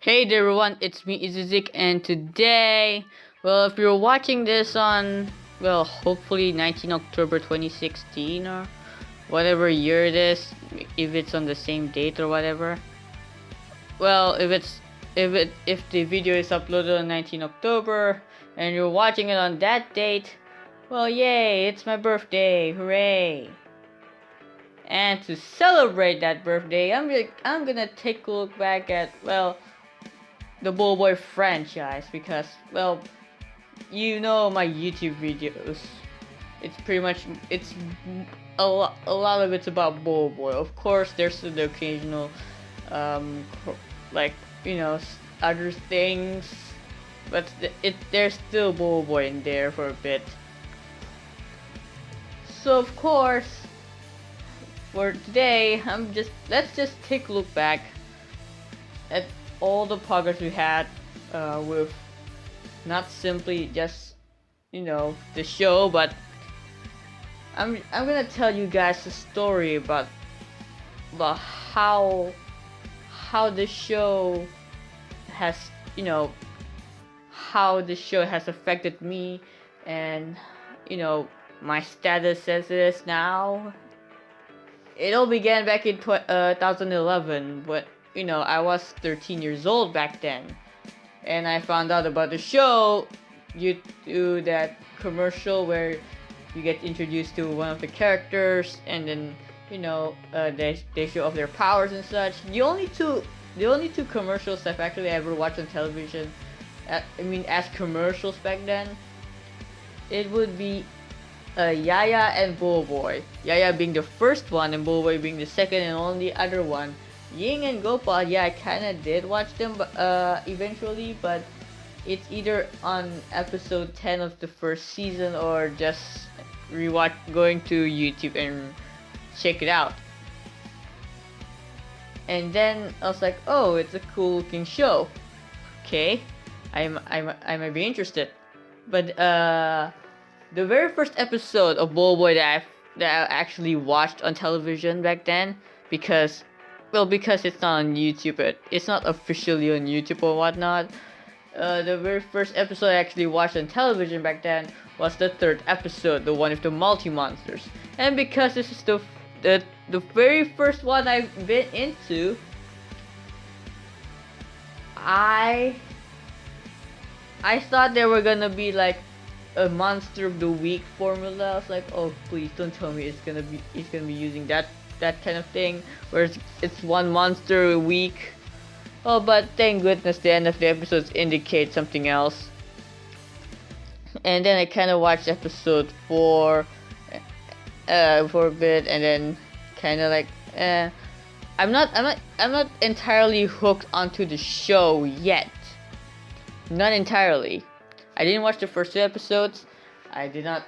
Hey there everyone, it's me Izzu Ziq, and today, well, if you're watching this on, well, hopefully 19 October 2016 or whatever year it is, if it's on the same date or whatever. Well, if the video is uploaded on 19 October and you're watching it on that date, well, yay, it's my birthday, hooray. And to celebrate that birthday, I'm gonna take a look back at, well, the BoBoiBoy franchise, because, well, you know my YouTube videos. It's pretty much, it's a lot of it's about BoBoiBoy. Of course, there's the occasional, like, other things, but there's still BoBoiBoy in there for a bit. So of course, for today, let's just take a look back at all the progress we had with not simply just the show, but I'm gonna tell you guys a story about how the show has how the show has affected me, and my status as it is now. It all began back in 2011, but I was 13 years old back then, and I found out about the show due to that commercial where you get introduced to one of the characters, and then they show off their powers and such. The only two commercials I've actually ever watched on television, as commercials back then, it would be Yaya and BoBoiBoy. Yaya being the first one and BoBoiBoy being the second and only other one. Ying and Gopal, yeah, I kinda did watch them, but eventually, but it's either on episode 10 of the first season or just going to YouTube and check it out. And then I was like, oh, it's a cool looking show. Okay, I might be interested. But the very first episode of BoBoiBoy that I actually watched on television back then, because it's not on YouTube, it's not officially on YouTube or whatnot. The very first episode I actually watched on television back then was the third episode, the one with the multi-monsters. And because this is the very first one I've been into, I thought there were gonna be like a monster of the week formula. I was like, oh, please don't tell me it's gonna be using that kind of thing where it's one monster a week. Oh, but thank goodness the end of the episodes indicate something else. And then I kind of watched episode 4 for a bit, and then kind of like I'm not entirely hooked onto the show yet. Not entirely. I didn't watch the first 2 episodes. I did not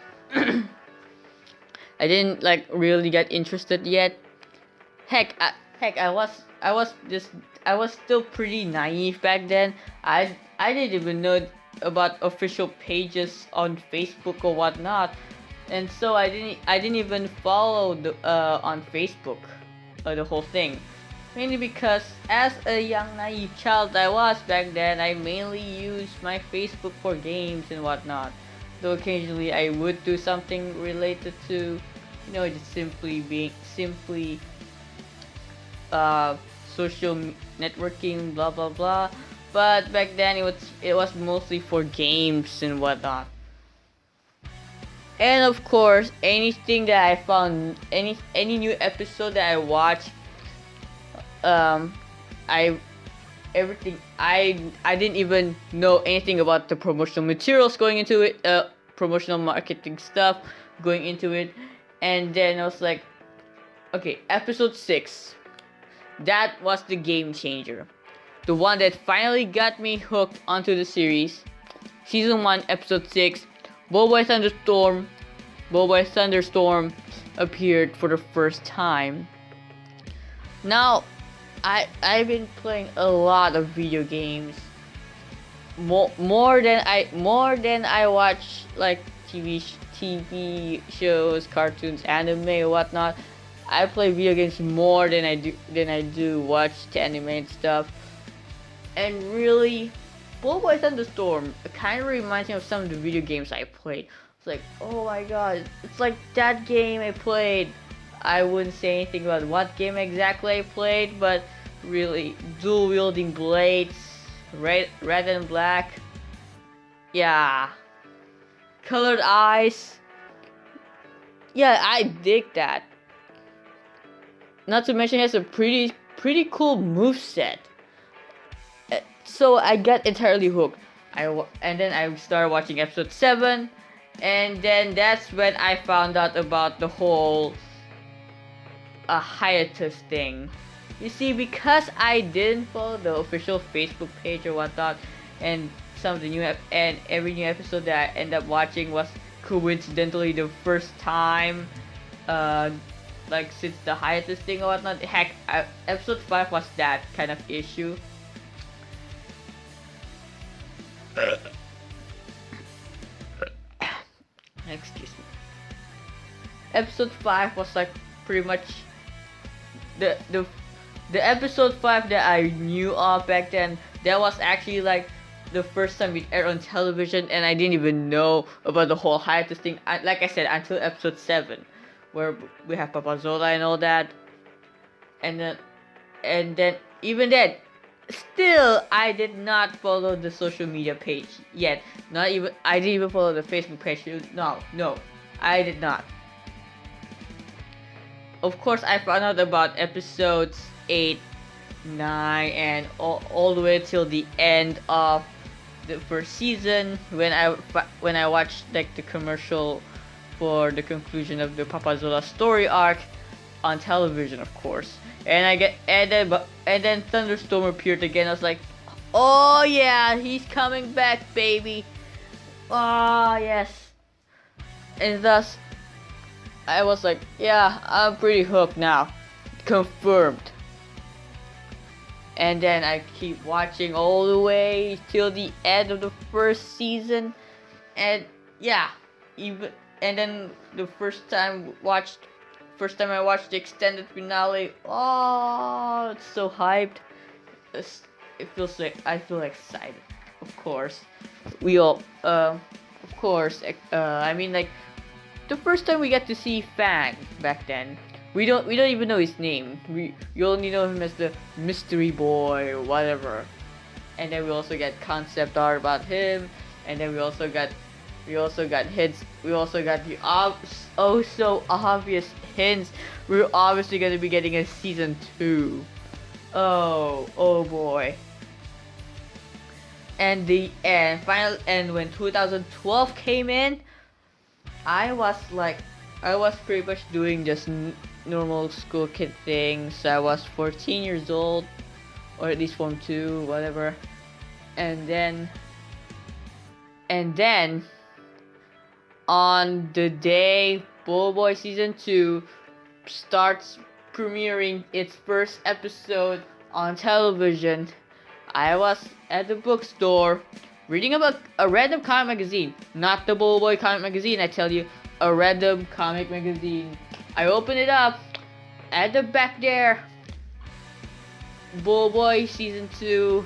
I didn't like really get interested yet. Heck, I was still pretty naive back then. I didn't even know about official pages on Facebook or whatnot, and so I didn't even follow on Facebook the whole thing. Mainly because as a young naive child I was back then, I mainly used my Facebook for games and whatnot. Though occasionally I would do something related to, just simply social networking, blah blah blah. But back then it was mostly for games and whatnot. And of course, anything that I found, any new episode that I watched, I didn't even know anything about the promotional materials going into it, promotional marketing stuff going into it. And then I was like, okay, episode 6, that was the game changer, the one that finally got me hooked onto the series. Season 1, episode 6, BoBoiBoy Thunderstorm appeared for the first time. Now, I've been playing a lot of video games, more than I watch like TV shows, cartoons, anime, or whatnot. I play video games more than I do watch the anime and stuff. And really, BoBoiBoy Thunderstorm kind of reminds me of some of the video games I played. It's like, oh my god, it's like that game I played. I wouldn't say anything about what game exactly I played, but really, dual wielding blades, red and black. Yeah, colored eyes. Yeah, I dig that. Not to mention, it has a pretty cool moveset. So I got entirely hooked. And then I started watching episode 7, and then that's when I found out about the whole hiatus thing. You see, because I didn't follow the official Facebook page or whatnot, and some of the and every new episode that I end up watching was coincidentally the first time, like since the hiatus thing or whatnot. Heck, episode 5 was that kind of issue. Excuse me. Episode 5 was like pretty much the episode 5 that I knew of back then. That was actually like the first time it aired on television, and I didn't even know about the whole hiatus thing. Like I said, until episode 7, where we have Papazola and all that, and then even then, still I did not follow the social media page yet. I didn't even follow the Facebook page. No, I did not. Of course, I found out about episodes 8, 9, and all the way till the end of the first season when I watched like the commercial for the conclusion of the Papazola story arc on television, of course. And then Thunderstorm appeared again. I was like, oh yeah, he's coming back, baby. Ah, yes. And thus, I was like, yeah, I'm pretty hooked now. Confirmed. And then I keep watching all the way till the end of the first season. And yeah, and then the first time I watched the extended finale. Oh, it's so hyped. It feels like I feel excited. Of course, we all. Of course. I mean, like the first time we get to see Fang back then. We don't even know his name. You only know him as the mystery boy or whatever. And then we also get concept art about him. And then we also got hints. We also got the so obvious hints. We're obviously gonna be getting a season 2. Oh boy. And when 2012 came in, I was pretty much doing just normal school kid things. I was 14 years old, or at least Form 2, whatever. And then on the day BoBoiBoy Season 2 starts premiering its first episode on television, I was at the bookstore reading about a random comic magazine. Not the BoBoiBoy comic magazine, I tell you. A random comic magazine. I open it up. At the back there, BoBoiBoy Season 2,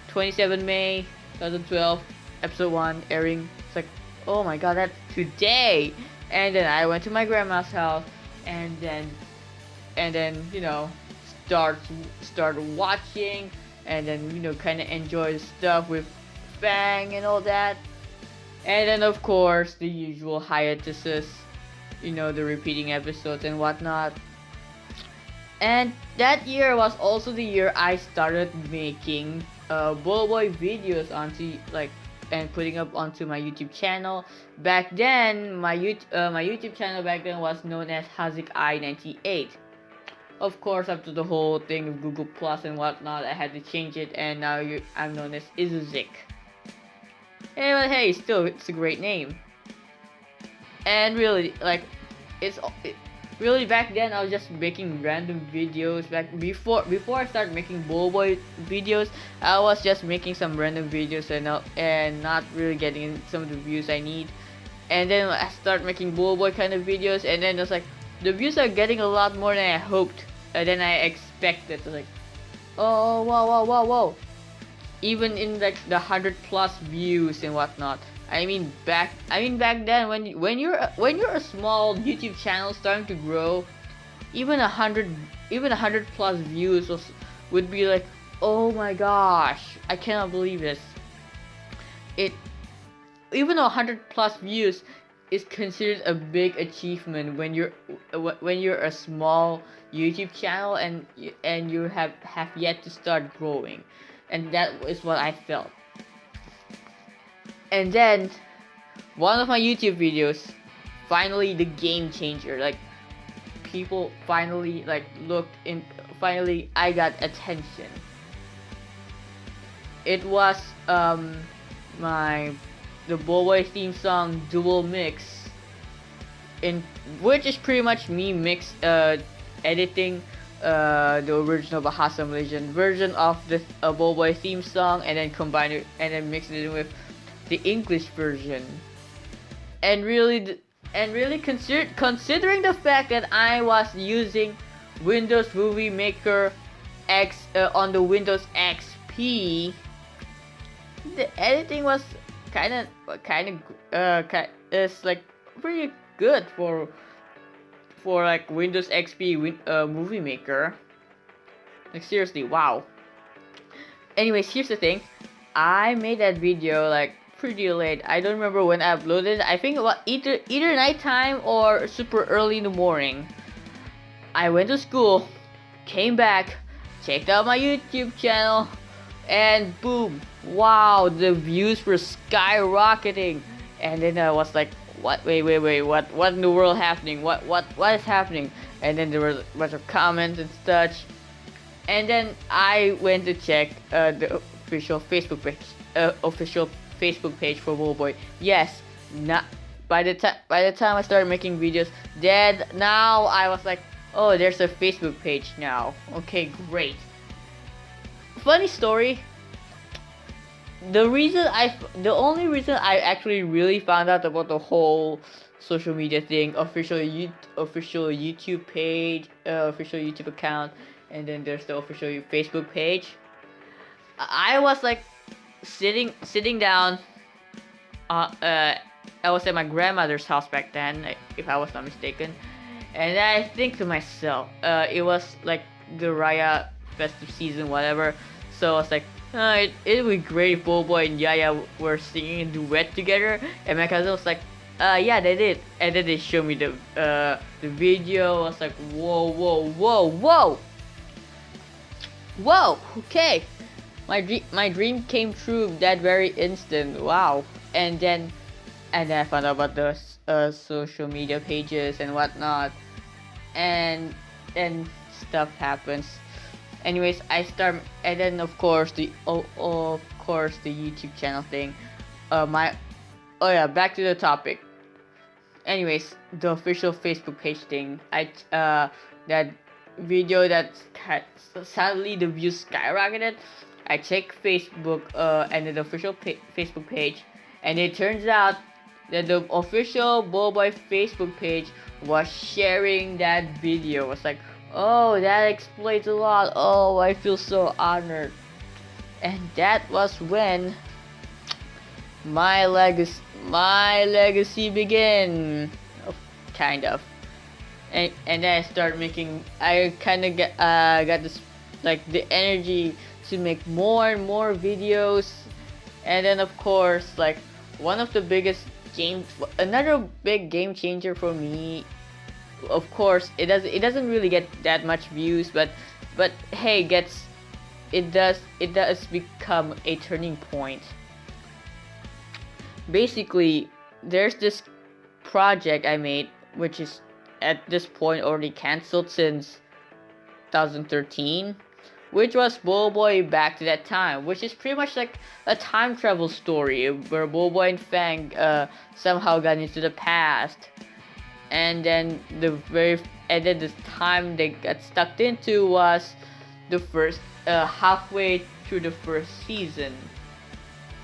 27 May 2012, Episode 1 airing. It's like, oh my god, that's today. And then I went to my grandma's house, and then start watching, and then kind of enjoy the stuff with Fang and all that. And then of course the usual hiatuses, the repeating episodes and whatnot. And that year was also the year I started making BoBoiBoy videos and putting up onto my YouTube channel. Back then, my YouTube channel back then was known as HooRay. Of course, after the whole thing of Google Plus and whatnot, I had to change it, and now I'm known as Izzu Ziq. Hey, still, it's a great name. And really, really back then, I was just making random videos. Before I started making BoBoiBoy videos, I was just making some random videos and not really getting some of the views I need. And then I started making BoBoiBoy kind of videos, and then it was like, the views are getting a lot more than I hoped, than I expected. Like, oh, whoa. even in like the 100+ views and whatnot. Back then, when you're a small YouTube channel starting to grow, even 100+ views would be like, oh my gosh, I cannot believe this. Even 100+ views is considered a big achievement when you're a small YouTube channel and you have yet to start growing, and that is what I felt. And then one of my YouTube videos, finally the game changer, like people finally like looked in, finally I got attention. It was the BoBoiBoy theme song dual mix, in which is pretty much me editing the original Bahasa Malaysian version of the BoBoiBoy theme song, and then combine it and then mix it in with the English version. And really considering the fact that I was using Windows Movie Maker X on the Windows XP, the editing was it's like pretty good for like Windows XP Movie Maker. Like seriously, wow. Anyways, here's the thing. I made that video like pretty late. I don't remember when I uploaded it. I think it was either nighttime or super early in the morning. I went to school, came back, checked out my YouTube channel, and boom, wow, the views were skyrocketing. And then I was like, what? Wait, what in the world happening? What is happening? And then there was a bunch of comments and such. And then I went to check the official Facebook page for BoBoiBoy. Yes, not by the time I started making videos, then now I was like, oh, there's a Facebook page now. Okay, great. Funny story. The only reason I actually really found out about the whole social media thing, official YouTube page, official YouTube account, and then there's the official Facebook page. I was like sitting down. I was at my grandmother's house back then, if I was not mistaken, and I think to myself, it was like the Raya festive season, whatever. So I was like, it would be great if BoBoiBoy and Yaya were singing a duet together. And my cousin was like, yeah, they did. And then they showed me the video. I was like, whoa, okay. My dream came true that very instant. Wow. And then I found out about the social media pages and whatnot, and then stuff happens. Anyways, I start, and then of course the YouTube channel thing. Back to the topic. Anyways, the official Facebook page thing. That video that suddenly the views skyrocketed. I checked Facebook and the official Facebook page, and it turns out that the official BoBoiBoy Facebook page was sharing that video. I was like, oh, that explains a lot. Oh, I feel so honored. And that was when my legacy began, kind of. And then I started making. I kind of got this, like, the energy to make more and more videos. And then of course, like, another big game changer for me. Of course, it doesn't really get that much views, but hey, it does become a turning point. Basically, there's this project I made, which is at this point already cancelled since 2013, which was BoBoiBoy Back to That Time, which is pretty much like a time travel story where BoBoiBoy and Fang somehow got into the past. And then the time they got stuck into was the first halfway through the first season,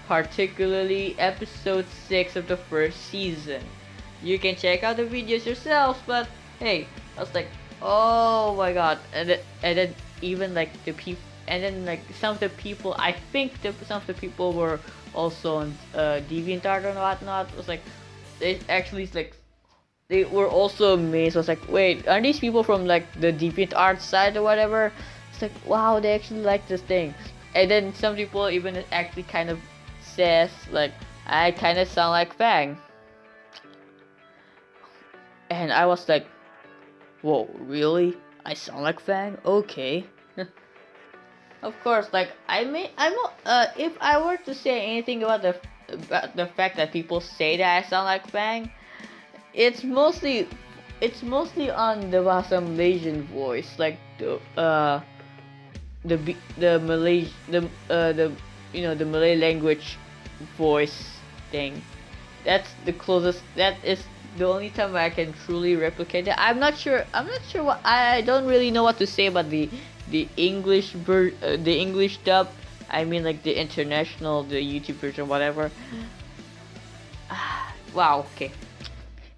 particularly episode 6 of the first season. You can check out the videos yourselves, but hey, I was like, oh my god. And then even like and then like some of the people, I think some of the people were also on DeviantArt or whatnot. It was like they actually like they were also amazed. I was like, wait, aren't these people from like the DeviantArt side or whatever? It's like, wow, they actually like this thing. And then some people even actually kind of says like, I kind of sound like Fang. And I was like, whoa, really? I sound like Fang? Okay. Of course, like if I were to say anything about the fact that people say that I sound like Fang, it's mostly on the Malaysian voice, like the Malay the the Malay language voice thing. That's the closest. That is the only time I can truly replicate it. I'm not sure what I don't really know what to say about the English the English dub. I mean like the international, the YouTube version, whatever. Wow. Okay.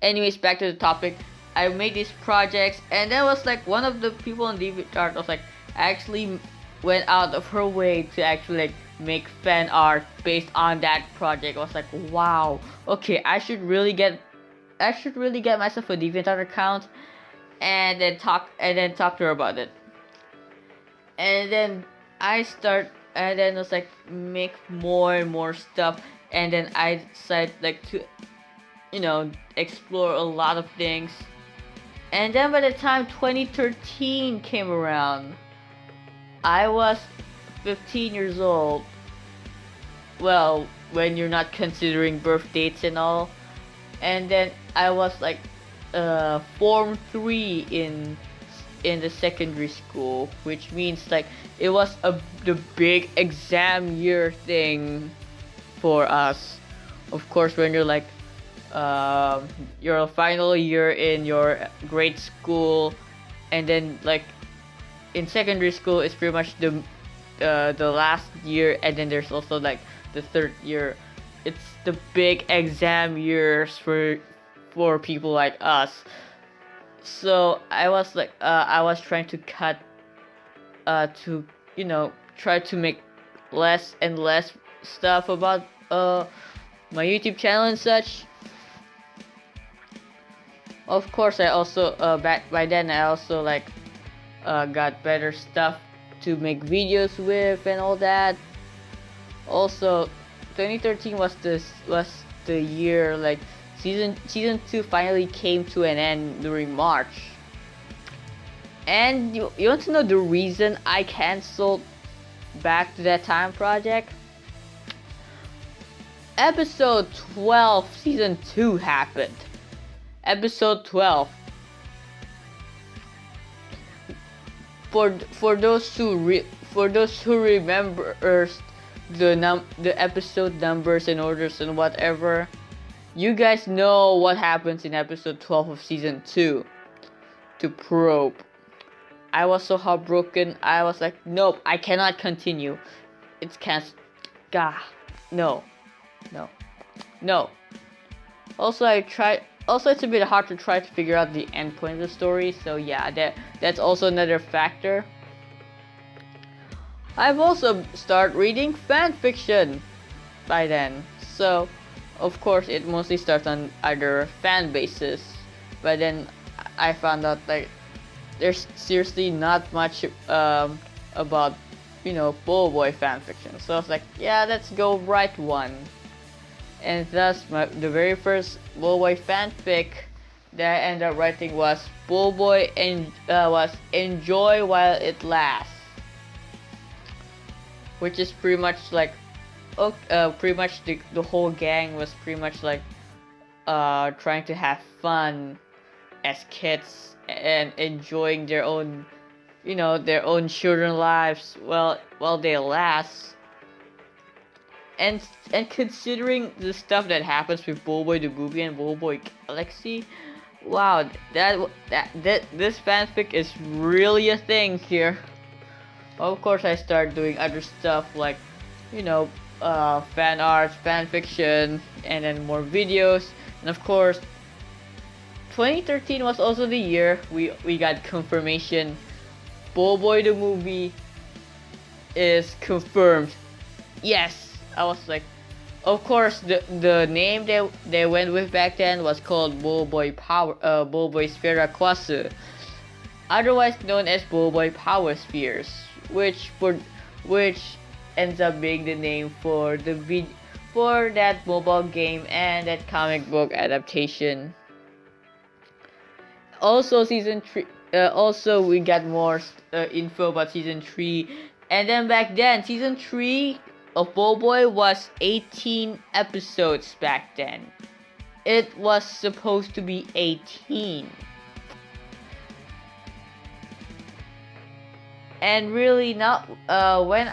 Anyways, back to the topic. I made these projects, and that was like one of the people on DeviantArt was like actually went out of her way to actually like make fan art based on that project. I was like, wow. Okay, I should really get myself a DeviantArt account, and then talk to her about it. And then it was like make more and more stuff, and then I decided like to explore a lot of things. And then by the time 2013 came around, I was 15 years old. Well, when you're not considering birth dates and all. And then I was like Form 3 in the secondary school, which means like it was the big exam year thing for us. Of course, when you're like your final year in your grade school, and then like in secondary school it's pretty much the last year, and then there's also like the third year. It's the big exam years for people like us. So I was like I was trying to cut to try to make less and less stuff about my YouTube channel and such. Of course, I also back by then I also like got better stuff to make videos with and all that. Also, 2013 was the year like season 2 finally came to an end during March. And you want to know the reason I canceled Back to That Time project? Episode 12 season 2 happened. Episode 12. For those who remember the episode numbers and orders and whatever, you guys know what happens in episode 12 of season 2 to Probe. I was so heartbroken. I was like, nope, I cannot continue. It's canceled. Gah, no. Also, it's a bit hard to try to figure out the end point of the story, so yeah, that's also another factor. I've also started reading fan fiction by then, so of course it mostly starts on either fan basis, but then I found out like there's seriously not much about BoBoiBoy fan fiction, so I was like, yeah, let's go write one. And thus, the very first BoBoiBoy fanfic that I ended up writing was BoBoiBoy and was Enjoy While It Lasts, which is pretty much like, pretty much the whole gang was pretty much like trying to have fun as kids and enjoying their own, their own children lives while they last. And considering the stuff that happens with BoBoiBoy the movie and BoBoiBoy Galaxy, wow, this fanfic is really a thing here. Of course, I started doing other stuff like, fan art, fan fiction, and then more videos. And of course, 2013 was also the year we got confirmation BoBoiBoy the movie is confirmed. Yes, I was like, of course, the name they went with back then was called BoBoiBoy Sphera Kwasu, otherwise known as BoBoy Power Spheres, which ends up being the name for for that mobile game and that comic book adaptation. Also, season 3. Also, we got more info about season 3, and then back then, season 3 of BoBoy was 18 episodes back then. It was supposed to be 18. And really not when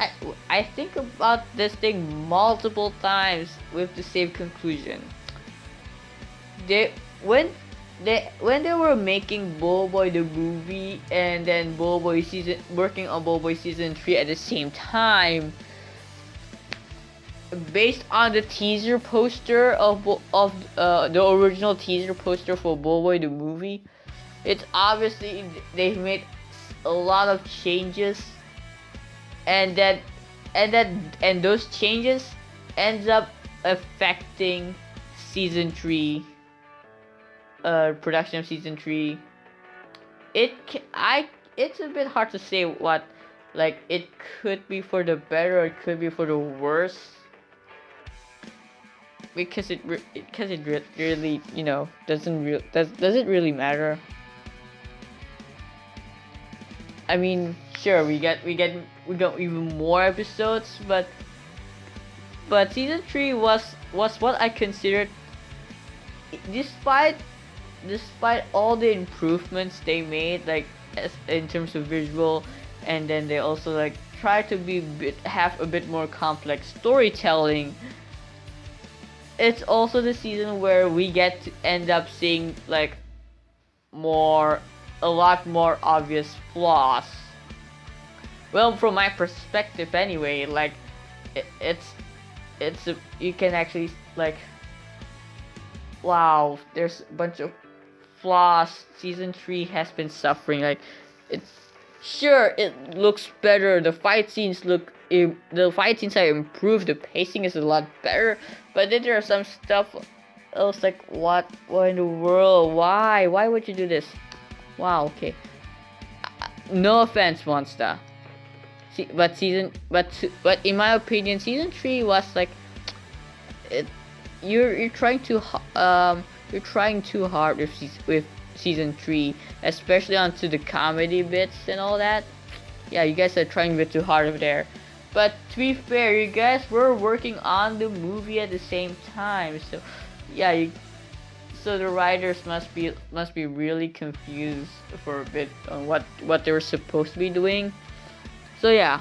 I think about this thing multiple times with the same conclusion. They when they were making BoBoy the movie and then working on BoBoy season 3 at the same time, based on the teaser poster of the original teaser poster for BoBoy the movie, it's obviously they've made a lot of changes, and those changes ends up affecting season 3, production of season 3. It's a bit hard to say what, like, it could be for the better or it could be for the worse, because it really, you know, does it really matter? I mean, sure, we got even more episodes, but season 3 was what I considered, despite all the improvements they made, like in terms of visual, and then they also like try to have a bit more complex storytelling. It's also the season where we get to end up seeing like a lot more obvious flaws. Well, from my perspective anyway, like you can actually like, wow, there's a bunch of flaws season 3 has been suffering. Like, it looks better, the fight scenes are improved, the pacing is a lot better, but then there are some stuff else like, what in the world, why would you do this? Wow, okay. No offense, Monster. But in my opinion, season 3 was like, you're trying too hard with season 3, especially onto the comedy bits and all that. Yeah, you guys are trying a bit too hard over there. But to be fair, you guys were working on the movie at the same time, so yeah, so the writers must be really confused for a bit on what they were supposed to be doing. So yeah,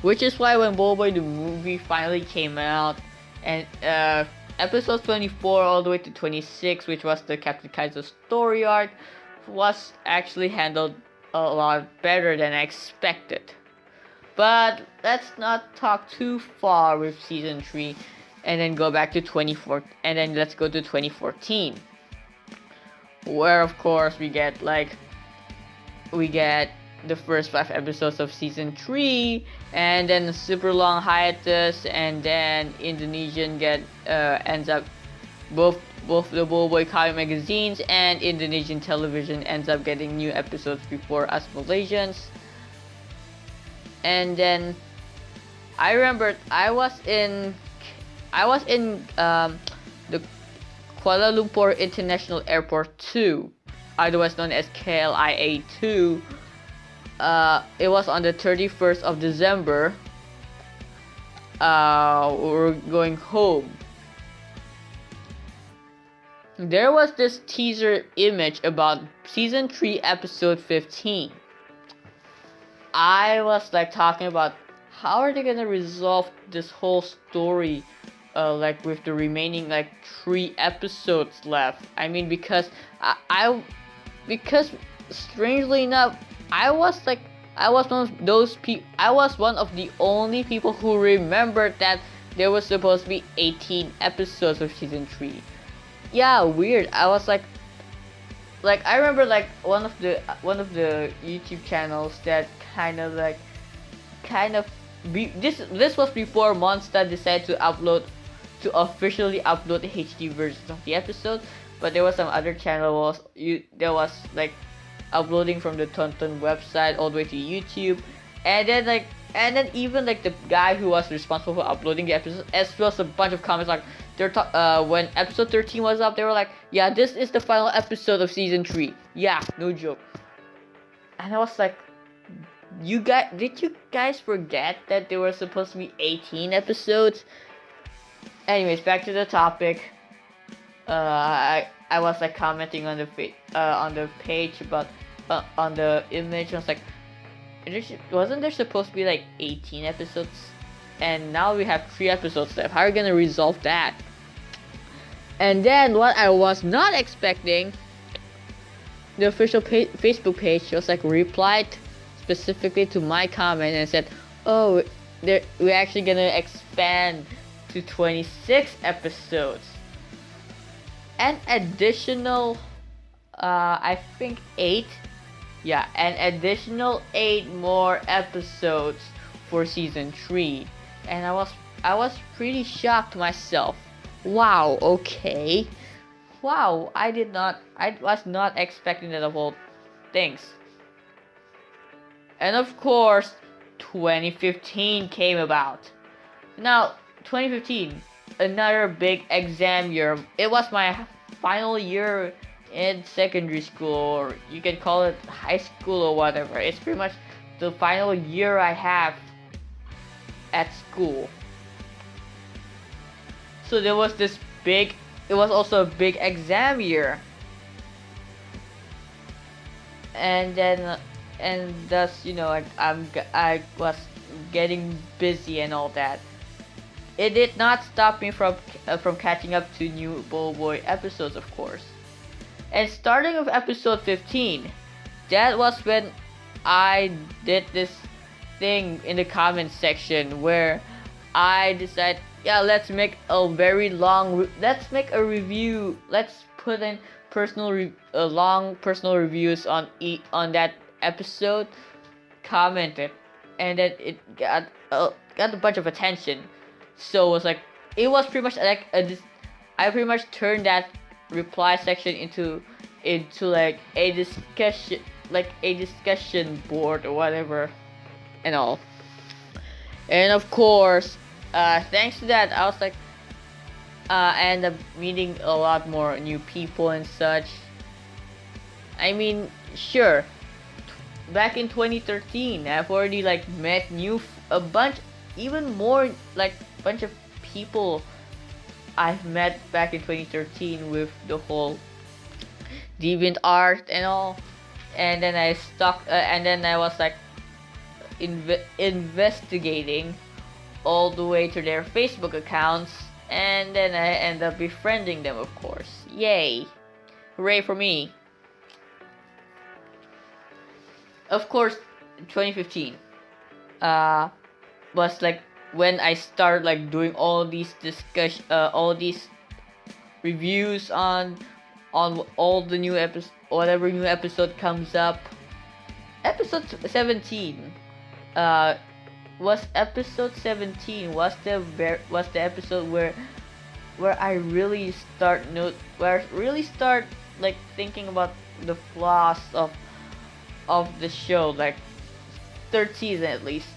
which is why when BoBoy the movie finally came out, and episode 24 all the way to 26, which was the Captain Kaiser story arc, was actually handled a lot better than I expected. But let's not talk too far with season 3, and then go back to 24, and then let's go to 2014, where of course we get the first 5 episodes of season 3, and then a super long hiatus, and then Indonesian ends up both the BoBoy comic magazines and Indonesian television ends up getting new episodes before us Malaysians. And then I remember I was in the Kuala Lumpur International Airport 2, otherwise known as KLIA 2. It was on the 31st of December. We were going home. There was this teaser image about season 3 episode 15. I was like talking about how are they gonna resolve this whole story, like with the remaining like 3 episodes left. I mean, because because strangely enough, I was one of the only people who remembered that there was supposed to be 18 episodes of season 3. Yeah, weird. I was like I remember like one of the YouTube channels that kind of like kind of this was before Monster decided to officially upload the HD versions of the episode, but there was some other channel there was like uploading from the Tonton website all the way to YouTube, and then even like the guy who was responsible for uploading the episode, as well as a bunch of comments like when episode 13 was up, they were like, yeah, this is the final episode of season 3. Yeah, no joke. And I was like, did you guys forget that there were supposed to be 18 episodes? Anyways, back to the topic. I was like commenting on the page about on the image. I was like, wasn't there supposed to be like 18 episodes? And now we have 3 episodes left. How are you gonna resolve that? And then what I was not expecting, the official Facebook page was like replied specifically to my comment and said, oh, we're actually gonna expand to 26 episodes. An additional, I think 8. Yeah, an additional 8 more episodes for season 3. And I was pretty shocked myself. Wow, okay. Wow, I was not expecting that of all things. And of course, 2015 came about. Now, 2015, another big exam year. It was my final year in secondary school, or you can call it high school or whatever. It's pretty much the final year I have at school. So there was it was also a big exam year. And thus, you know, I was getting busy and all that. It did not stop me from catching up to new BoBoiBoy episodes, of course. And starting with episode 15, that was when I did this thing in the comments section where I decided, yeah, let's make a review. Let's put in long personal reviews on that episode. Commented, and then it got a bunch of attention. So it was pretty much like I pretty much turned that reply section into like a discussion board or whatever and all. And of course, thanks to that, I was like, I ended up meeting a lot more new people and such. I mean, sure, back in 2013, I've already like met a bunch of people I've met back in 2013 with the whole deviant art and all. And then I was like investigating all the way to their Facebook accounts, and then I end up befriending them, of course. Yay! Hooray for me! Of course, 2015 was like when I started like doing all these all these reviews on all the new episodes, whatever new episode comes up. Episode 17 was episode 17 was the episode where I really start like thinking about the flaws of the show, like third season at least.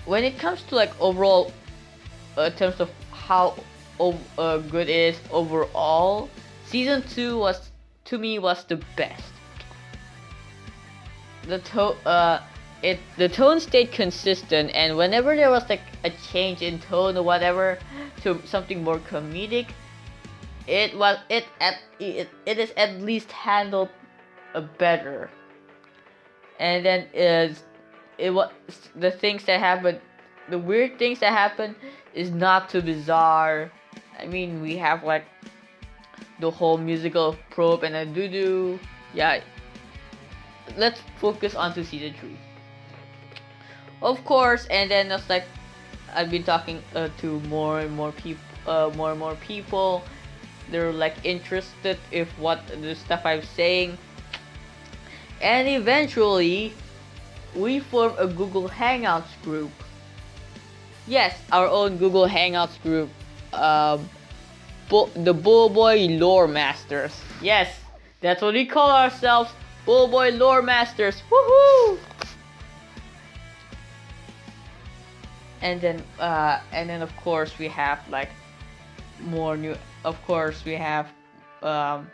When it comes to like overall in terms of how good it is overall, season 2 was the best. The tone stayed consistent, and whenever there was like a change in tone or whatever to something more comedic, it is at least handled better. And then it was the weird things that happen is not too bizarre. I mean, we have like the whole musical probe and a doo-doo. Yeah, let's focus on to season 3. Of course, and then it's like I've been talking to more and more people. They're like interested in what the stuff I'm saying, and eventually we formed a Google Hangouts group. Yes, our own Google Hangouts group. The BoBoiBoy Lore Masters. Yes, that's what we call ourselves. BoBoiBoy Lore Masters. Woohoo! And then of course we have like more new. Of course we have, and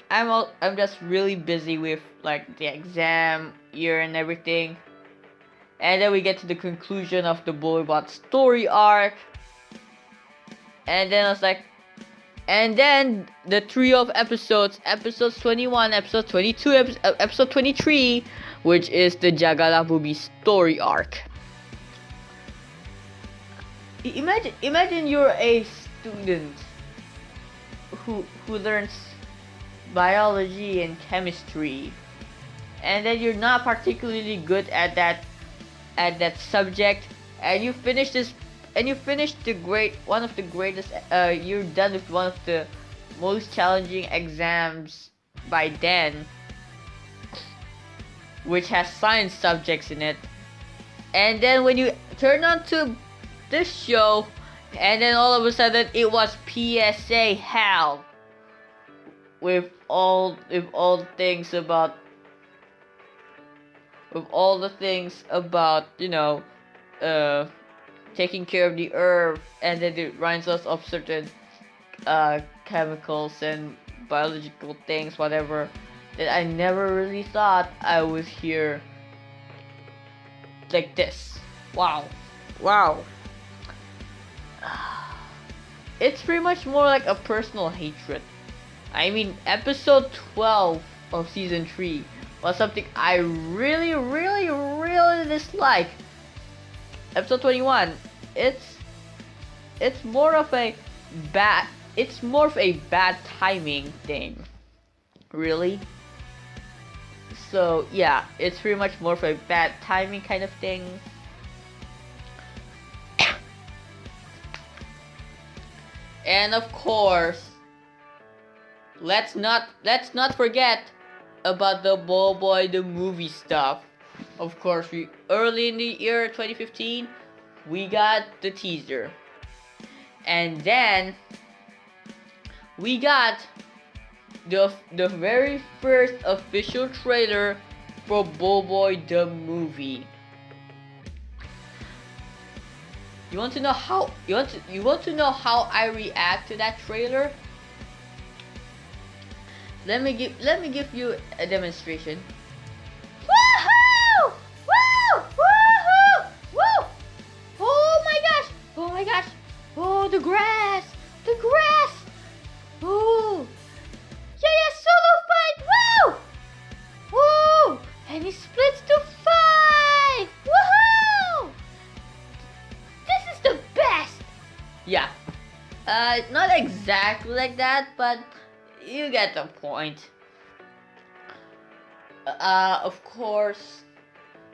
I'm just really busy with like the exam year and everything. And then we get to the conclusion of the BoBoiBot story arc. And then I was like, and then the trio of episodes 21, episode 22, episode 23, which is the Jagala Booby story arc. Imagine you're a student who learns biology and chemistry, and then you're not particularly good at that subject, and you finish one of the greatest, you're done with one of the most challenging exams by then, which has science subjects in it. And then when you turn on to this show, and then all of a sudden it was PSA hell with all the things about taking care of the earth, and then it reminds us of certain chemicals and biological things, whatever, that I never really thought I would hear like this. Wow. It's pretty much more like a personal hatred. I mean, episode 12 of season 3 was something I really dislike. Episode 21, it's more of a bad timing thing, really. So yeah, it's pretty much more of a bad timing kind of thing. And of course, let's not forget about the BoBoiBoy the movie stuff. Of course, early in the year 2015, we got the teaser, and then we got the very first official trailer for BoBoiBoy the movie. You want to know how I react to that trailer? Let me give you a demonstration. Woohoo! Woo! Woohoo! Woo! Oh my gosh! Oh my gosh! Oh, the grass! The grass! Oh! Yeah, solo fight! Woo! Woo! And he splits to 5! Woohoo! This is the best! Yeah. Not exactly like that, but you get the point. Of course.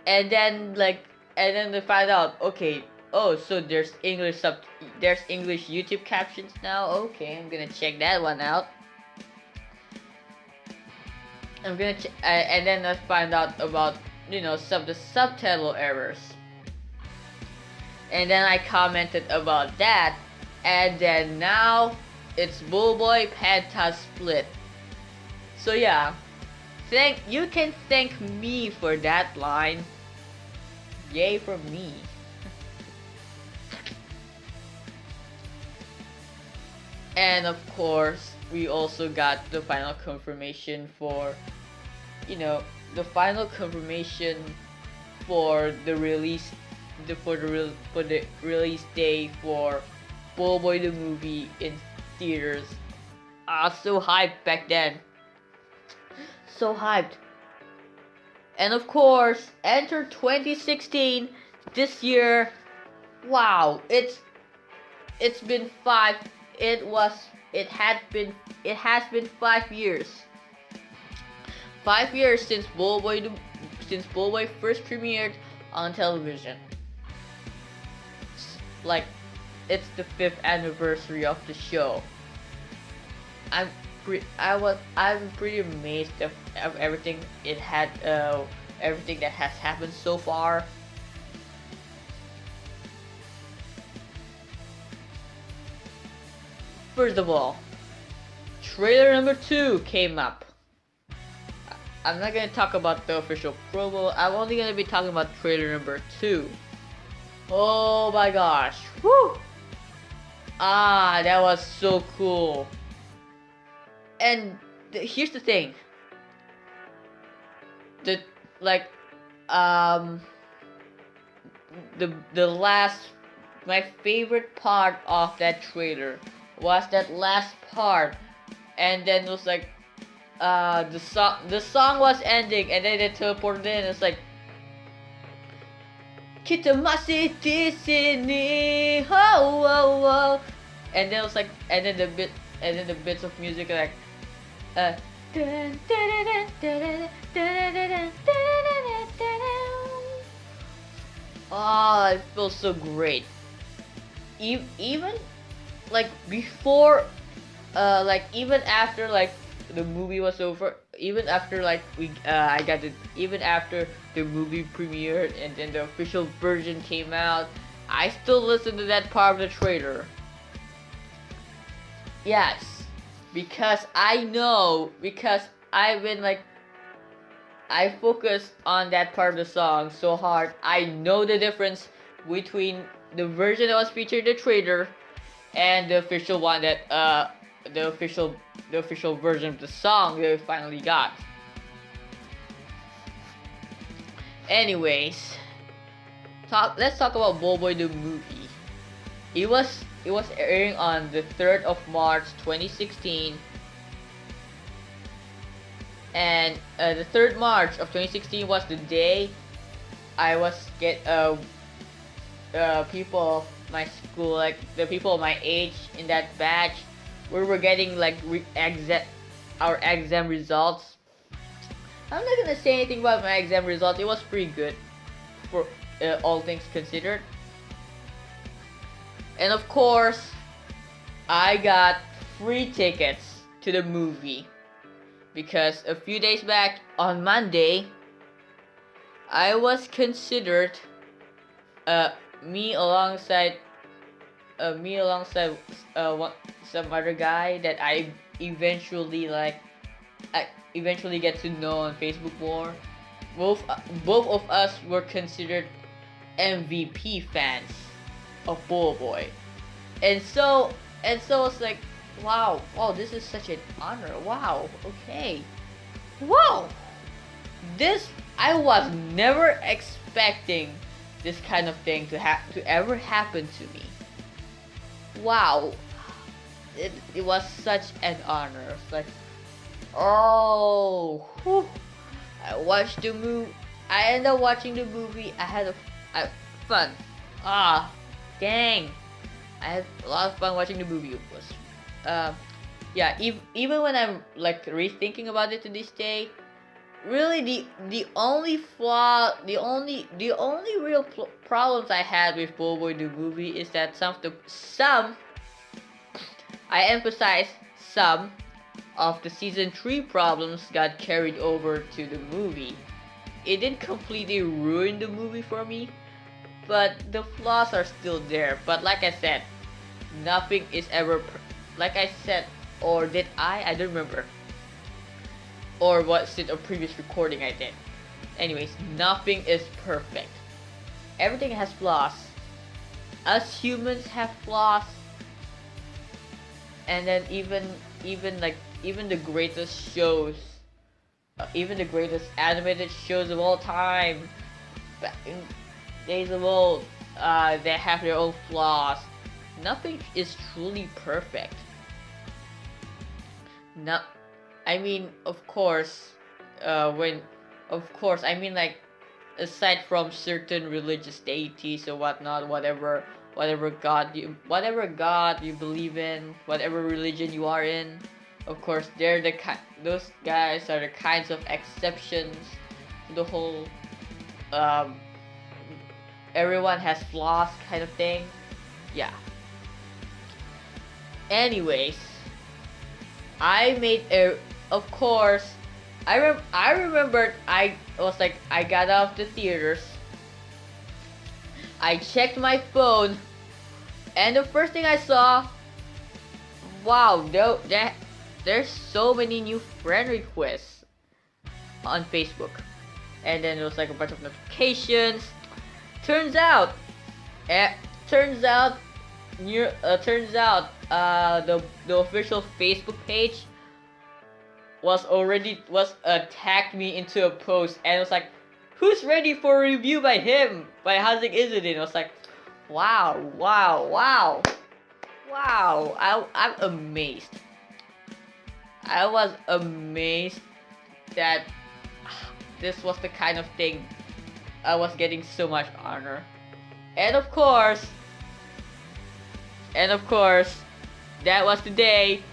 And then they find out, okay, oh, so there's English YouTube captions now. Okay, I'm gonna check that one out. And then I find out about, some of the subtitle errors. And then I commented about that. And then now it's BoBoiBoy Penta Split. So yeah, you can thank me for that line. Yay for me. And of course, we also got the final confirmation for the release day for BoBoiBoy the movie in theaters. So hyped back then. So hyped. And of course, enter 2016. This year, wow, it has been 5 years. 5 years since BoBoiBoy first premiered on television. Like, it's the 5th anniversary of the show. I'm pretty amazed of everything it had everything that has happened so far. First of all, trailer number 2 came up. I'm not gonna talk about the official promo. I'm only gonna be talking about trailer number 2. Oh my gosh. Woo! Ah, that was so cool. And here's the thing. The last, my favorite part of that trailer was that last part, and then it was like the song was ending, and then they teleported in. It's like kita masih di sini, oh, oh, oh. And then it was like, and then the bits of music are like oh, it feels so great. Even like before, like even after like the movie was over, even after like even after the movie premiered and then the official version came out, I still listen to that part of the trailer. Yes, because I've been like, I focused on that part of the song so hard. I know the difference between the version that was featured in the trailer and the official one that the official version of the song that we finally got. Anyways, let's talk about BoBoiBoy the movie. It was airing on the 3rd of March 2016, and the 3rd March of 2016 was the day I was people of my school, like the people of my age in that batch, we were getting like our exam results. I'm not gonna say anything about my exam results. It was pretty good for all things considered. And of course, I got free tickets to the movie because a few days back on Monday, I was considered me alongside some other guy that I eventually get to know on Facebook more. Both of us were considered MVP fans of BoBoiBoy, and so it's like, wow, this is such an honor. Wow, okay, wow, I was never expecting this kind of thing to ever happen to me. Wow, it was such an honor. It's like, oh, whew. I watched the movie. I ended up watching the movie. I had fun. Dang, I had a lot of fun watching the movie. It was, yeah. Even when I'm like rethinking about it to this day, really the only real problems I had with BoBoiBoy the movie is that I emphasize some of the season 3 problems got carried over to the movie. It didn't completely ruin the movie for me, but the flaws are still there. But like I said, nothing is ever like I said, or did I don't remember. Or was it a previous recording I did? Anyways, nothing is perfect. Everything has flaws. Us humans have flaws. And then even the greatest shows, even the greatest animated shows of all time, back in days of old, they have their own flaws. Nothing is truly perfect. I mean, of course, I mean, like, aside from certain religious deities or whatnot, whatever God you believe in, whatever religion you are in, of course, those guys are the kinds of exceptions to the whole everyone has flaws kind of thing. Yeah. Anyways, of course, I remembered I was like I got out of the theaters. I checked my phone, and the first thing I saw, wow, there's so many new friend requests on Facebook, and then there was like a bunch of notifications. Turns out, eh, turns out, the official Facebook page was tagged me into a post, and it was like, who's ready for a review by him, by Izzu Ziq? And I was like, wow. I'm amazed. I was amazed that this was the kind of thing I was getting so much honor. And of course, that was the day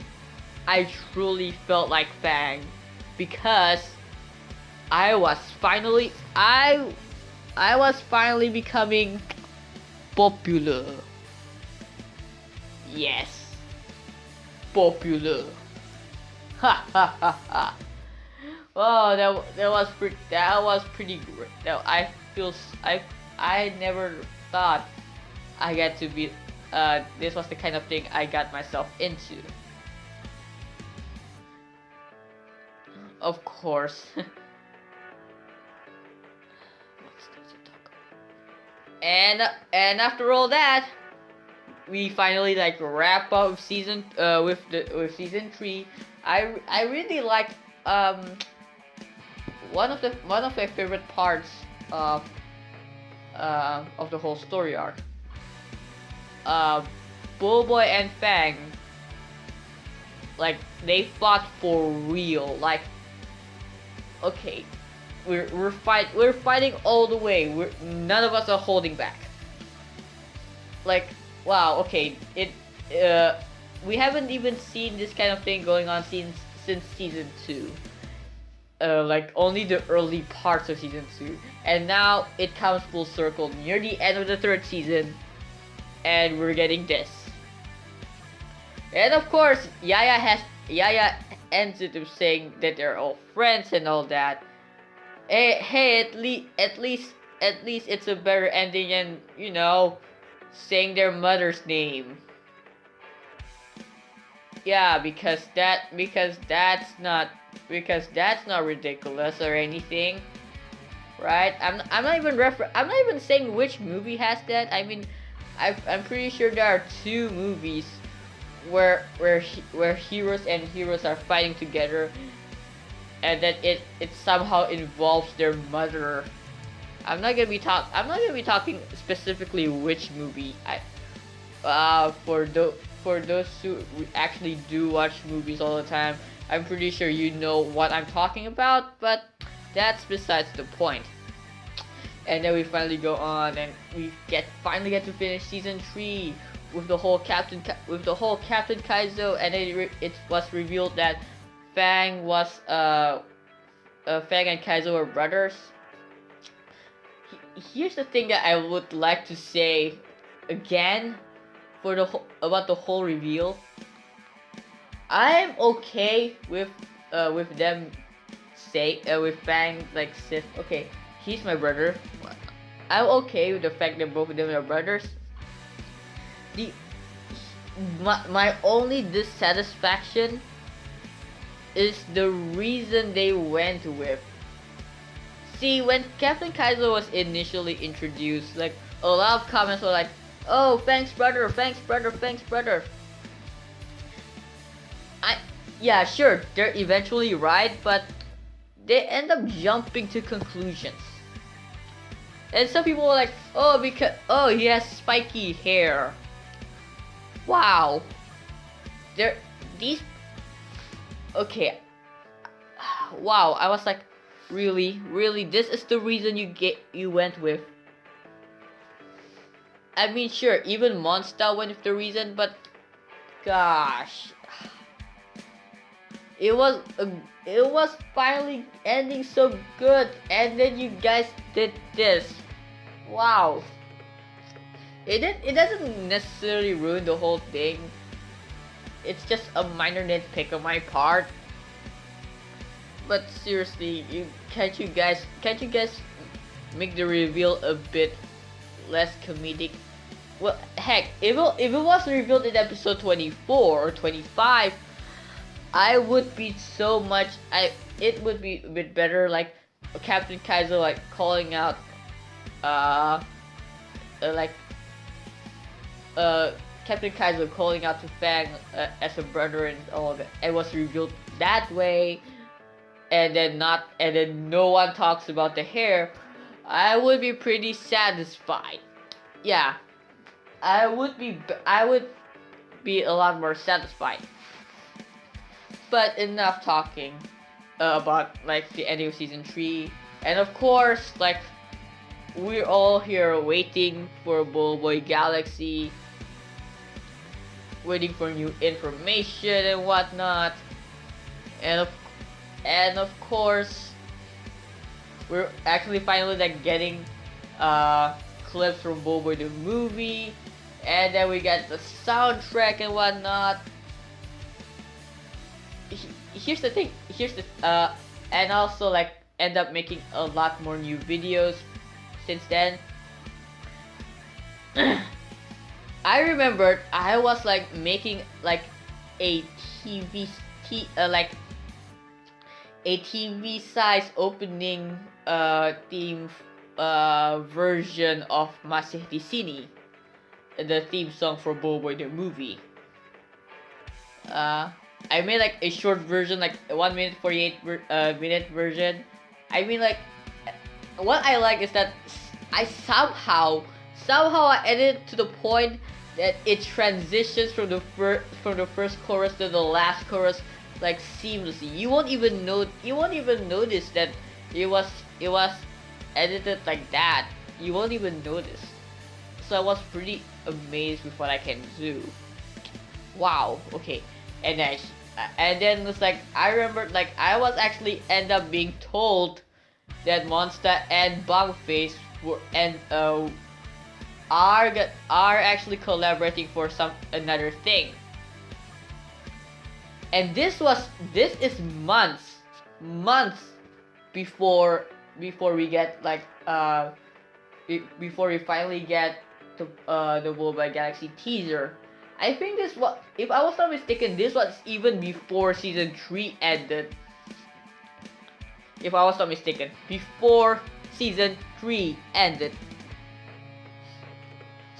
I truly felt like Fang, because I was finally becoming popular. Yes, popular. Ha ha ha ha. Oh, that was pretty great. I never thought I got to be. This was the kind of thing I got myself into. Of course. And after all that, we finally like wrap up with season with season 3. I really liked one of my favorite parts of the whole story arc. BoBoiBoy and Fang, like, they fought for real. Like, okay, we're fighting all the way. None of us are holding back. Like, wow, okay, we haven't even seen this kind of thing going on since season 2. Like, only the early parts of season 2, and now it comes full circle near the end of the 3rd season, and we're getting this. And of course, Yaya ends it with saying that they're all friends and all that. Hey, at least it's a better ending than, you know, saying their mother's name. Yeah, because that's not ridiculous or anything, right? I'm not even saying which movie has that. I mean, I'm pretty sure there are 2 movies where heroes and heroes are fighting together, and that it somehow involves their mother. I'm not gonna be talking specifically which movie. For those who actually do watch movies all the time, I'm pretty sure you know what I'm talking about, but that's besides the point. And then we finally go on, and we finally get to finish season 3 with the whole Captain Kaizo, and it was revealed that Fang and Kaizo were brothers. Here's the thing that I would like to say again about the whole reveal. I'm okay with them with Fang like Sith. Okay, he's my brother. I'm okay with the fact that both of them are brothers. My only dissatisfaction is the reason they went with. See, when Captain Kaizo was initially introduced, like, a lot of comments were like, oh, Fang's brother. Yeah, sure, they're eventually right, but they end up jumping to conclusions. And some people were like, oh, he has spiky hair. Wow. Okay. Wow, I was like, really, this is the reason you went with. I mean, sure, even Monster went with the reason, but gosh, it was finally ending so good, and then you guys did this. Wow. It doesn't necessarily ruin the whole thing. It's just a minor nitpick on my part. But seriously, can't you guys make the reveal a bit less comedic? Well, heck, if it was revealed in episode 24 or 25, I would be so much. It would be a bit better, like Captain Kaiser like calling out, uh, like Captain Kaiser calling out to Fang as a brother and all of it. It was revealed that way, and then no one talks about the hair. I would be pretty satisfied. Yeah, I would be a lot more satisfied. But enough talking about like the ending of season 3, and of course, like we're all here waiting for BoBoiBoy Galaxy, waiting for new information and whatnot, and of course, we're actually finally like getting clips from BoBoiBoy the movie, and then we get the soundtrack and whatnot. Here's the thing. And also like end up making a lot more new videos since then. I remembered I was like making like a like a TV size opening theme version of Masih di Sini, the theme song for BoBoiBoy the movie. I made like a short version, like 1 minute 48 minute version. I mean, like, what I like is that I somehow I edited to the point that it transitions from the first chorus to the last chorus like seamlessly. You won't even notice that it was edited like that. You won't even notice. So I was pretty amazed with what I can do. Wow. Okay. And then it's like I remember like I was actually end up being told that Monsta and Bangface are actually collaborating for another thing. And this is months before we get like before we finally get the BoBoiBoy Galaxy teaser. I think this was, if I was not mistaken, this was even before season 3 ended. If I was not mistaken, before season 3 ended.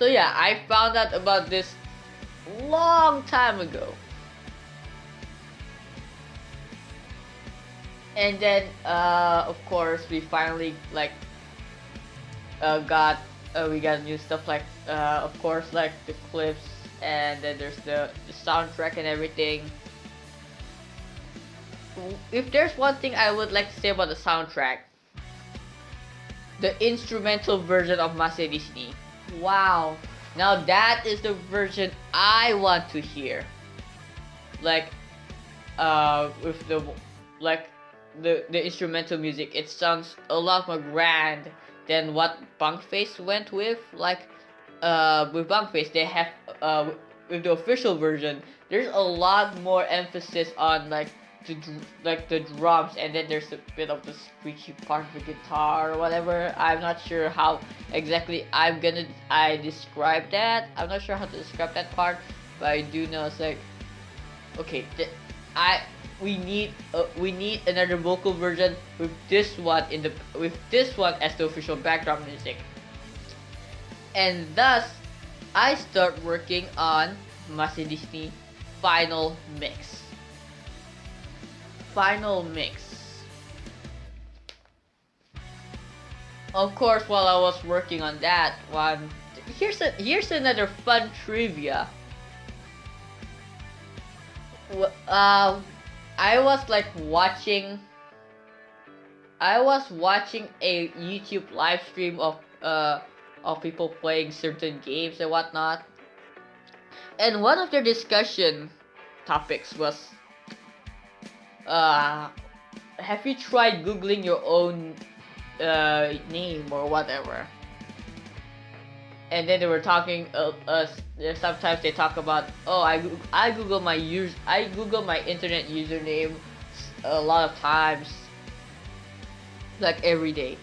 So yeah, I found out about this long time ago. And then, of course, we finally like we got new stuff like, of course, like the clips. And then there's the soundtrack and everything. If there's one thing I would like to say about the soundtrack, the instrumental version of Masih di Sini. Wow. Now that is the version I want to hear. Like, with the instrumental music, it sounds a lot more grand than what Bangface went with. Like, with Bangface, they have with the official version, there's a lot more emphasis on like the drums, and then there's a bit of the screechy part of the guitar or whatever. I'm not sure how exactly I describe that. I'm not sure how to describe that part, but I do know it's like, okay, we need another vocal version with this one as the official background music. And thus, I start working on Masih di Sini final mix. Of course, while I was working on that one, here's another fun trivia. I was watching a YouTube live stream of people playing certain games and whatnot, and one of their discussion topics was, have you tried googling your own name or whatever? And then they were talking. Sometimes they talk about, oh, I Google my internet username a lot of times, like every day.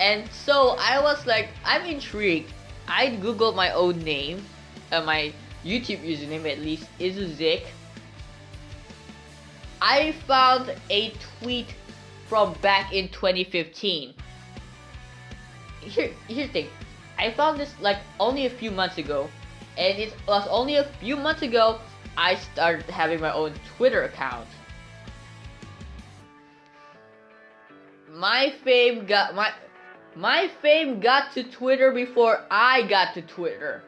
And so I was like, I'm intrigued. I googled my own name, my YouTube username at least, Izzu Ziq. I found a tweet from back in 2015. Here's the thing. I found this like only a few months ago, and it was only a few months ago I started having my own Twitter account. My fame got to Twitter before I got to Twitter.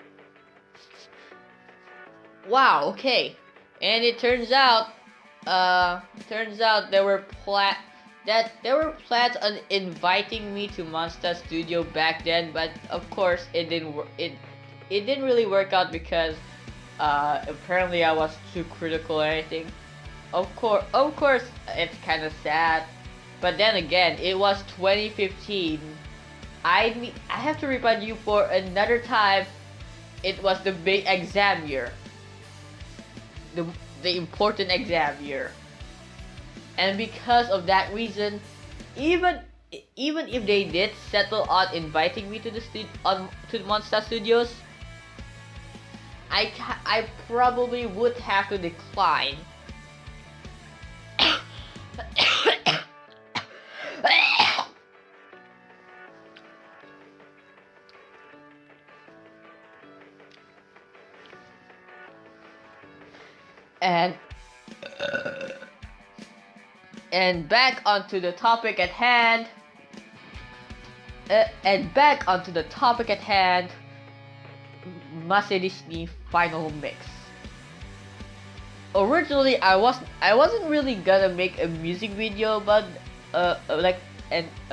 Wow, okay. And it turns out there were plans on inviting me to Monster Studio back then, but of course it didn't really work out because apparently I was too critical or anything. Of course it's kind of sad, but then again, it was 2015. I have to remind you for another time, it was the big exam year. The important exam year. And because of that reason, even if they did settle on inviting me to the Monster Studios, I probably would have to decline. And back onto the topic at hand. Masa Disney Final Mix. Originally, I wasn't really gonna make a music video about a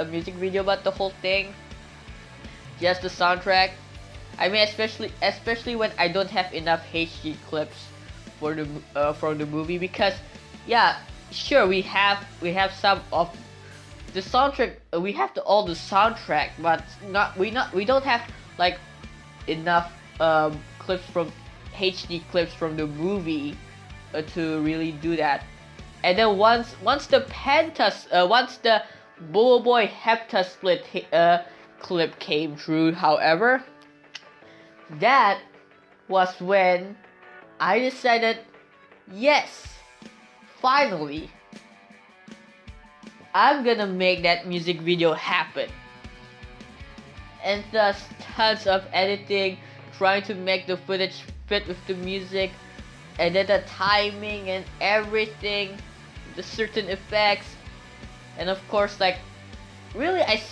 music video about the whole thing. Just the soundtrack. I mean, especially when I don't have enough HD clips for the movie, because yeah, sure, we have some of the soundtrack. We have all the soundtrack, but we don't have like enough clips from HD clips from the movie to really do that. And then once the BoBoiBoy Hepta split clip came through, however, that was when I decided, yes, finally, I'm gonna make that music video happen. And thus, tons of editing, trying to make the footage fit with the music, and then the timing and everything, the certain effects, and of course, like, really, I've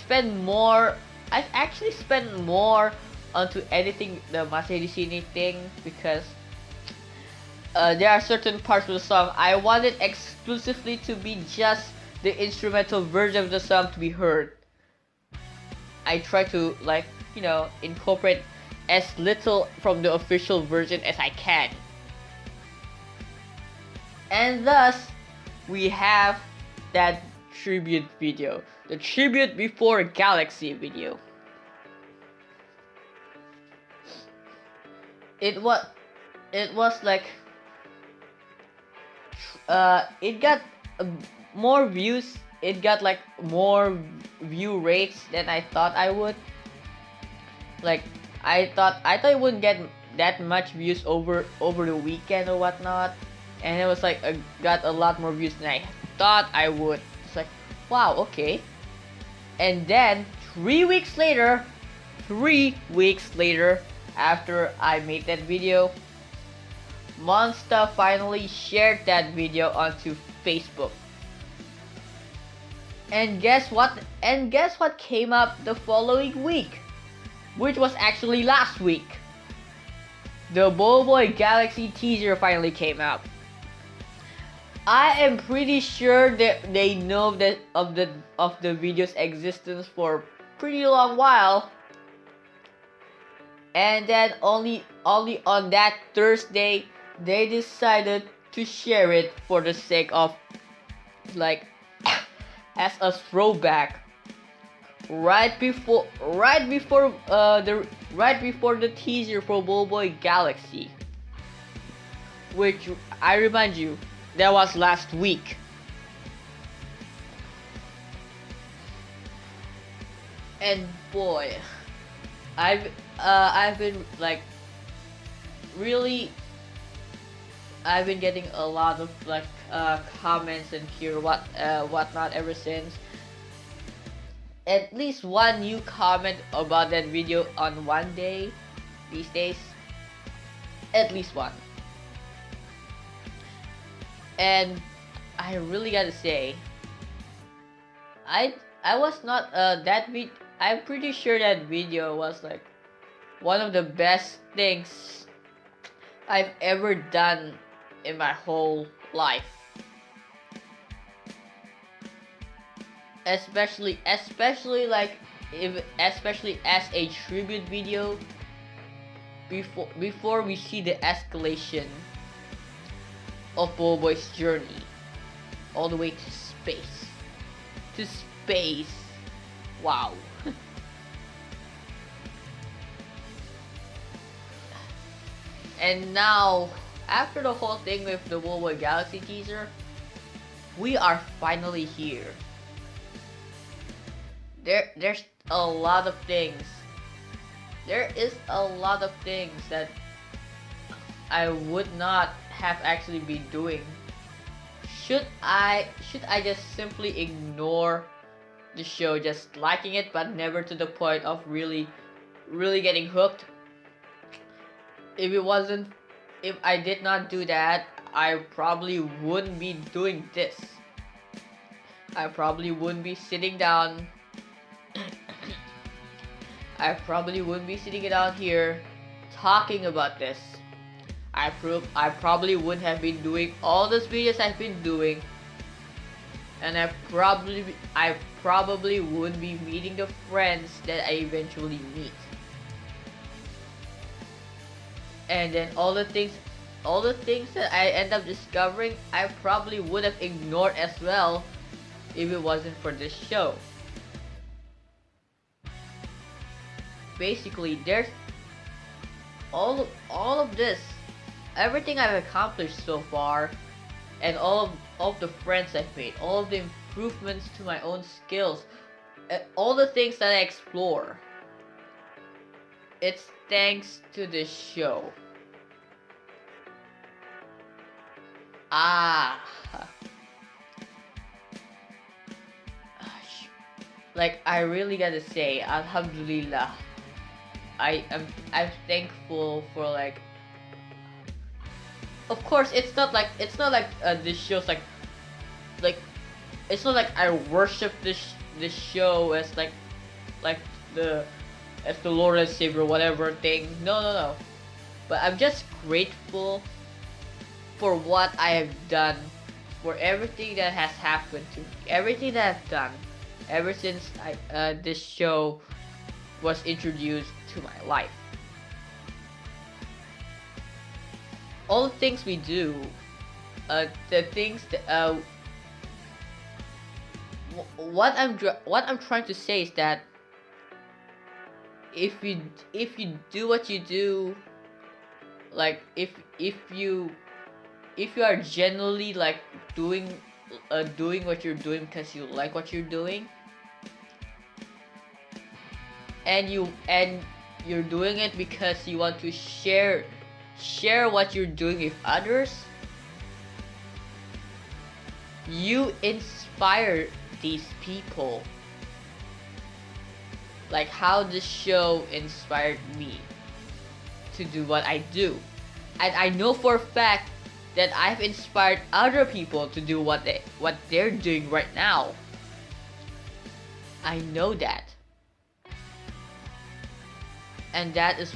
actually spent more onto editing the Masa Disney thing, because there are certain parts of the song I wanted exclusively to be just the instrumental version of the song to be heard. I try to, like, incorporate as little from the official version as I can. And thus, we have that tribute video. The Tribute Before Galaxy video. It was like, it got more views. It got like more view rates than I thought I would. Like, I thought it wouldn't get that much views over the weekend or whatnot, and it was like got a lot more views than I thought I would. It's like, wow, okay. And then 3 weeks later, after I made that video, Monster finally shared that video onto Facebook. And guess what? Came up the following week, which was actually last week. The BoBoiBoy Galaxy teaser finally came out. I am pretty sure that they know that of the video's existence for a pretty long while. And then only on that Thursday, they decided to share it for the sake of, like, as a throwback. Right before the teaser for BoBoiBoy Galaxy, which I remind you, that was last week. And boy, I've been like really I've been getting a lot of like comments and hear whatnot ever since. At least one new comment about that video on one day these days. At least one. And I really gotta say, I was not I'm pretty sure that video was like one of the best things I've ever done in my whole life. Especially as a tribute video before we see the escalation of BoBoiBoy's journey all the way to space. To space. Wow. And now, after the whole thing with the BoBoiBoy Galaxy teaser, we are finally here. There's a lot of things. There is a lot of things that I would not have actually been doing. Should I just simply ignore the show, just liking it but never to the point of really getting hooked? If I did not do that, I probably wouldn't be doing this. I probably wouldn't be sitting down. I probably wouldn't be sitting down here talking about this. I probably wouldn't have been doing all those videos I've been doing, and I probably wouldn't be meeting the friends that I eventually meet. And then all the things that I end up discovering, I probably would have ignored as well if it wasn't for this show. Basically, there's all of this, everything I've accomplished so far, and all of the friends I've made, all of the improvements to my own skills, all the things that I explore. It's thanks to this show. Like, I really gotta say, Alhamdulillah, I'm thankful for, like, of course it's not like this show's like it's not like I worship this show as like the Lord and Savior whatever thing. No. But I'm just grateful for what I have done, for everything that has happened to me, everything that I've done ever since this show was introduced to my life. All the things we do, the things that what I'm trying to say is that if you do what you do, like if you are genuinely like doing what you're doing because you like what you're doing, and you're doing it because you want to share what you're doing with others, you inspire these people, like how this show inspired me to do what I do. And I know for a fact that I've inspired other people to do what they're doing right now. I know that. And that is,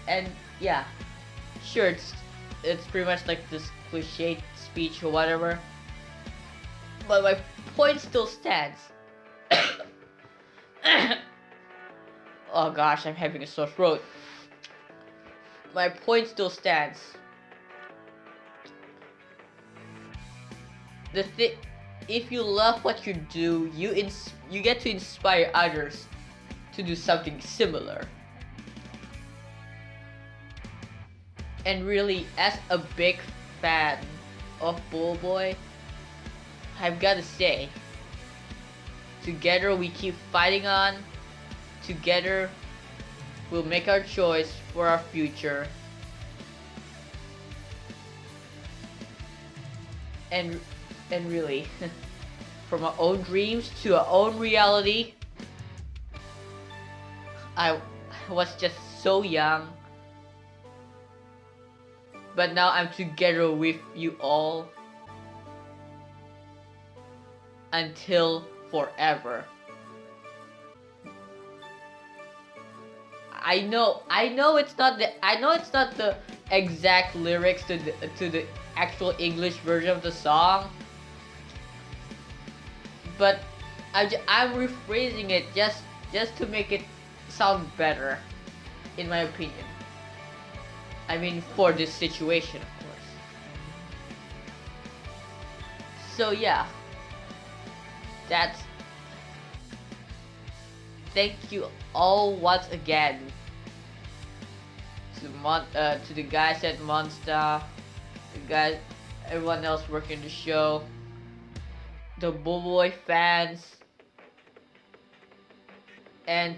and yeah, sure, it's pretty much like this cliche speech or whatever, but my point still stands. Oh gosh, I'm having a sore throat. My point still stands. If you love what you do, you get to inspire others to do something similar. And really, as a big fan of BoBoiBoy, I've gotta say, Together we keep fighting on. Together we'll make our choice for our future. And really, from our own dreams to our own reality. I was just so young. But now I'm together with you all. Until forever. I know it's not the exact lyrics to the actual English version of the song, but I'm rephrasing it just to make it sound better, in my opinion. I mean, for this situation, of course. So yeah, thank you all once again to the guys at Monster, everyone else working the show, the BoBoiBoy fans, and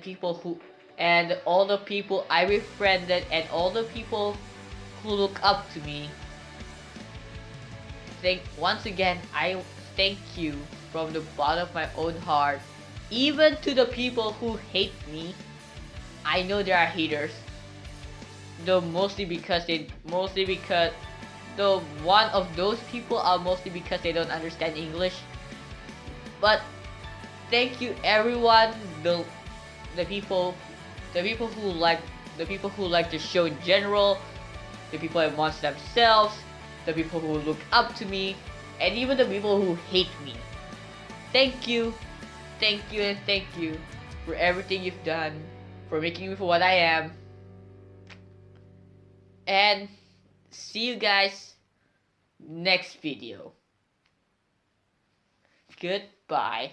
all the people I befriended, and all the people who look up to me. Once again, I thank you from the bottom of my own heart. Even to the people who hate me, I know there are haters. Though mostly because one of those people are mostly because they don't understand English. But thank you everyone, the people who like the show in general, the people at Monster themselves, the people who look up to me, and even the people who hate me. Thank you and thank you for everything you've done, for making me for what I am. And see you guys next video. Goodbye.